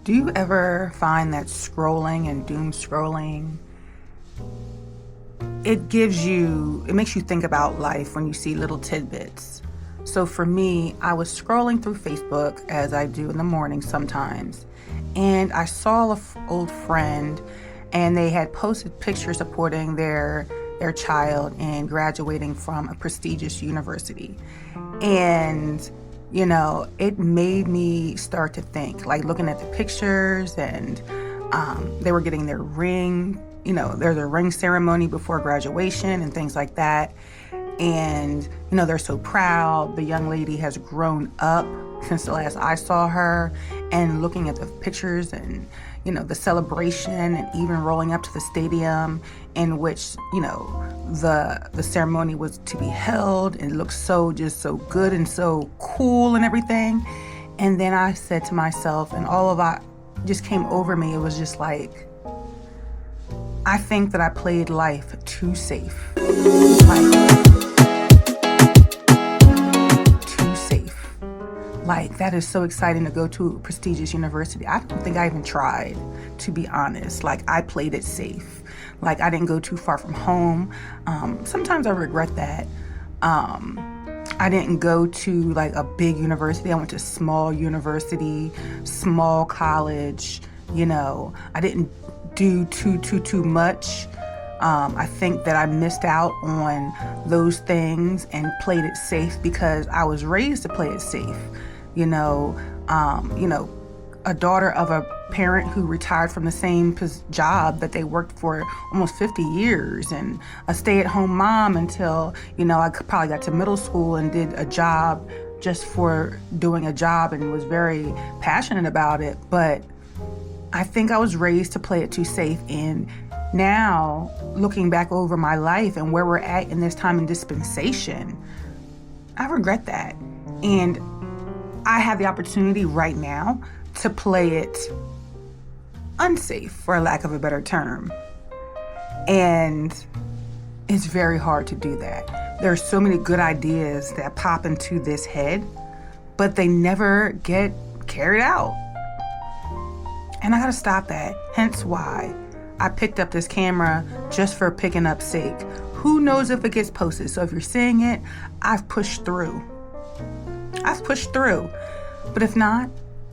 Do you ever find that scrolling and doom scrolling, it makes you think about life when you see little tidbits? So for me, I was scrolling through Facebook as I do in the morning sometimes, and I saw an old friend, and they had posted pictures supporting their child in graduating from a prestigious university. And it made me start to think, like looking at the pictures, and they were getting their ring, there's a ring ceremony before graduation and things like that. And, they're so proud. The young lady has grown up since the last I saw her, and looking at the pictures and, the celebration, and even rolling up to the stadium in which, the ceremony was to be held, and it looked just so good and so cool and everything. And then I said to myself, and all of that just came over me. It was just like, I think that I played life too safe. Like, that is so exciting to go to a prestigious university. I don't think I even tried, to be honest. Like, I played it safe. Like, I didn't go too far from home. Sometimes I regret that. I didn't go to like a big university. I went to small university, small college. I didn't do too much. I think that I missed out on those things and played it safe because I was raised to play it safe. A daughter of a parent who retired from the same job that they worked for almost 50 years, and a stay-at-home mom until, I probably got to middle school and did a job just for doing a job and was very passionate about it. But I think I was raised to play it too safe. And now, looking back over my life and where we're at in this time and dispensation, I regret that. And I have the opportunity right now to play it unsafe, for lack of a better term. And it's very hard to do that. There are so many good ideas that pop into this head, but they never get carried out. And I gotta stop that. Hence why I picked up this camera just for picking up sake. Who knows if it gets posted? So if you're seeing it, I've pushed through. But if not,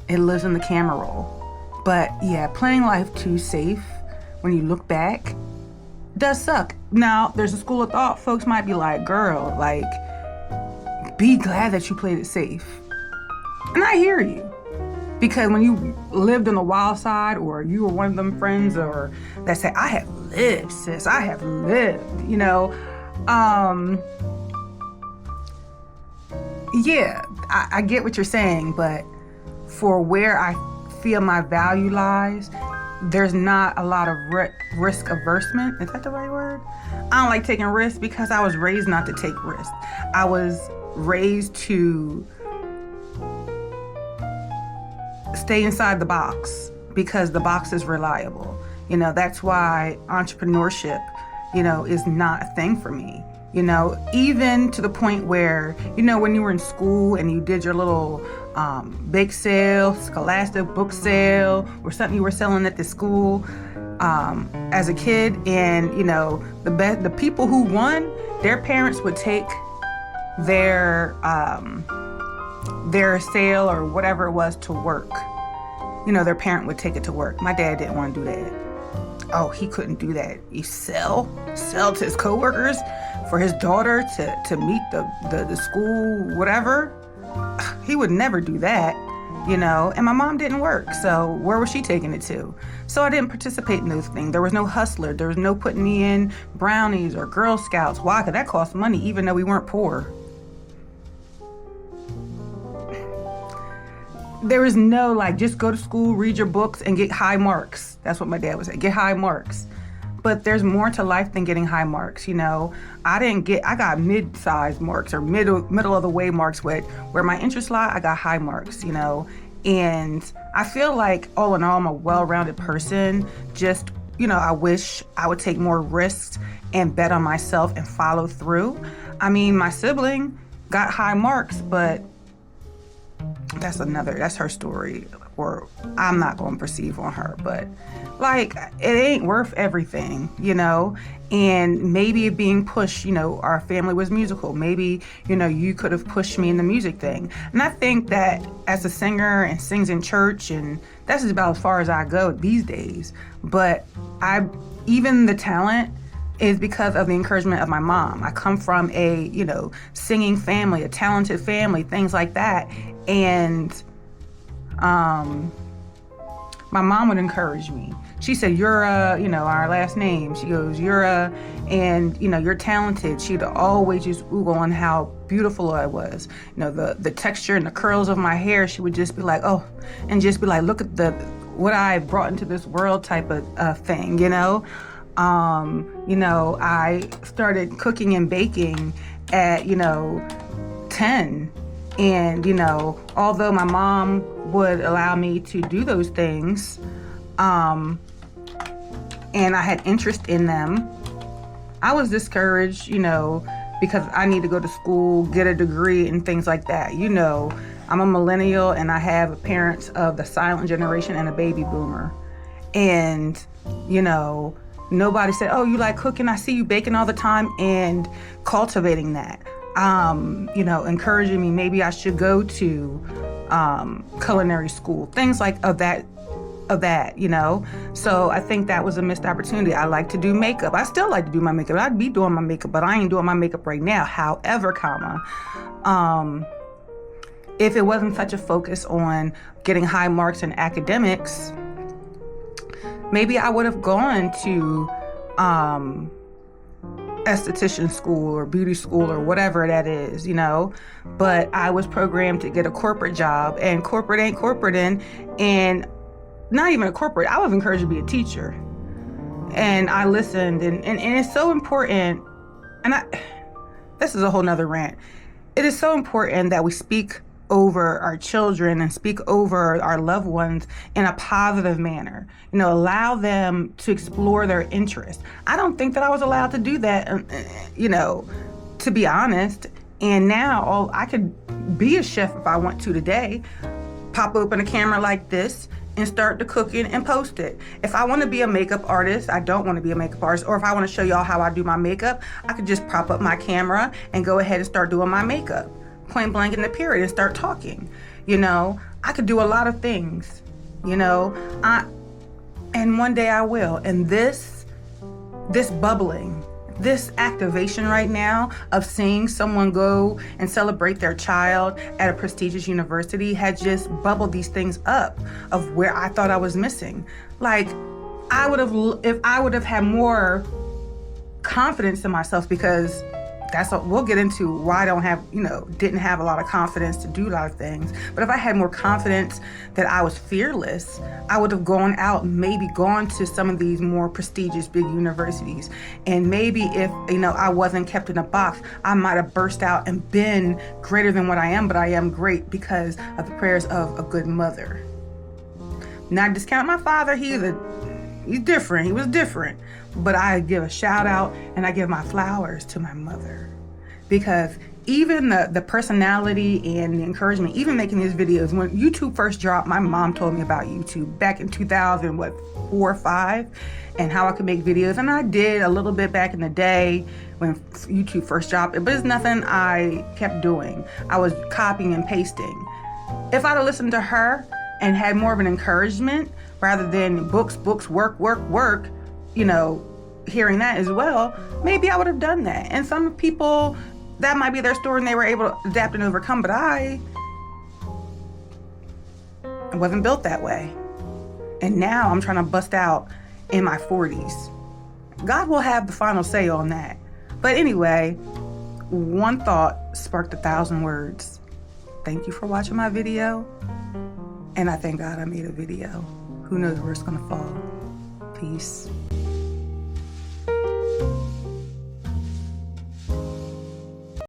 it lives in the camera roll. But yeah, playing life too safe, when you look back, does suck. Now, there's a school of thought. Folks might be like, girl, like, be glad that you played it safe. And I hear you. Because when you lived on the wild side, or you were one of them friends or that say, I have lived, sis, I have lived, yeah, I get what you're saying, but for where I feel my value lies, there's not a lot of risk aversion. Is that the right word? I don't like taking risks because I was raised not to take risks. I was raised to stay inside the box because the box is reliable. That's why entrepreneurship, is not a thing for me. Even to the point where, when you were in school and you did your little bake sale, scholastic book sale, or something you were selling at the school as a kid, and the people who won, their parents would take their sale or whatever it was to work. Their parent would take it to work. My dad didn't want to do that. Oh, he couldn't do that. He sell to his coworkers for his daughter to meet the school, whatever. He would never do that, and my mom didn't work. So where was she taking it to? So I didn't participate in those things. There was no hustler. There was no putting me in brownies or Girl Scouts. Why? Because that cost money, even though we weren't poor. There was no just go to school, read your books, and get high marks. That's what my dad would say, get high marks. But there's more to life than getting high marks. I got mid-sized marks or middle of the way marks where my interests lie. I got high marks, and I feel like all in all, I'm a well-rounded person. Just, I wish I would take more risks and bet on myself and follow through. I mean, my sibling got high marks, but that's her story, or I'm not going to perceive on her, but like, it ain't worth everything, and maybe it being pushed, our family was musical. Maybe, you could have pushed me in the music thing. And I think that as a singer and sings in church, and that's just about as far as I go these days. But even the talent is because of the encouragement of my mom. I come from a, singing family, a talented family, things like that. And my mom would encourage me. She said, "You're our last name." She goes, "You're and you're talented." She'd always just oogle on how beautiful I was. The texture and the curls of my hair. She would just be like, "Oh," and just be like, "Look at what I brought into this world," type of thing. I started cooking and baking at 10. And, although my mom would allow me to do those things, and I had interest in them, I was discouraged, because I need to go to school, get a degree, and things like that. I'm a millennial, and I have parents of the silent generation and a baby boomer. And, nobody said, "Oh, you like cooking? I see you baking all the time," and cultivating that. Encouraging me, maybe I should go to culinary school, things like of that. So I think that was a missed opportunity. I like to do makeup. I still like to do my makeup. I'd be doing my makeup, but I ain't doing my makeup right now. However, if it wasn't such a focus on getting high marks in academics, maybe I would have gone to esthetician school or beauty school or whatever that is, but I was programmed to get a corporate job, and corporate ain't corporate, and not even a corporate. I was encouraged to be a teacher, and I listened, and it's so important. And this is a whole nother rant. It is so important that we speak over our children and speak over our loved ones in a positive manner. Allow them to explore their interests. I don't think that I was allowed to do that, to be honest. And now I could be a chef if I want to today. Pop open a camera like this and start the cooking and post it. If I want to be a makeup artist, I don't want to be a makeup artist, or if I want to show y'all how I do my makeup, I could just prop up my camera and go ahead and start doing my makeup. Point blank in the period, and start talking. I could do a lot of things, and one day I will. And this bubbling, this activation right now of seeing someone go and celebrate their child at a prestigious university had just bubbled these things up of where I thought I was missing. Like, if I would have had more confidence in myself, because we'll get into why I didn't have a lot of confidence to do a lot of things. But if I had more confidence that I was fearless, I would have gone out and maybe gone to some of these more prestigious big universities. And maybe if, I wasn't kept in a box, I might have burst out and been greater than what I am, but I am great because of the prayers of a good mother. Not discount my father, he's different. He was different. But I give a shout out and I give my flowers to my mother, because even the personality and the encouragement, even making these videos, when YouTube first dropped, my mom told me about YouTube back in 2004 or 5, and how I could make videos. And I did a little bit back in the day when YouTube first dropped, but it's nothing I kept doing. I was copying and pasting. If I'd have listened to her and had more of an encouragement rather than books, work, hearing that as well, maybe I would have done that. And some people, that might be their story and they were able to adapt and overcome, but I wasn't built that way. And now I'm trying to bust out in my 40s. God will have the final say on that. But anyway, one thought sparked 1,000 words. Thank you for watching my video. And I thank God I made a video. Who knows where it's gonna fall. Peace.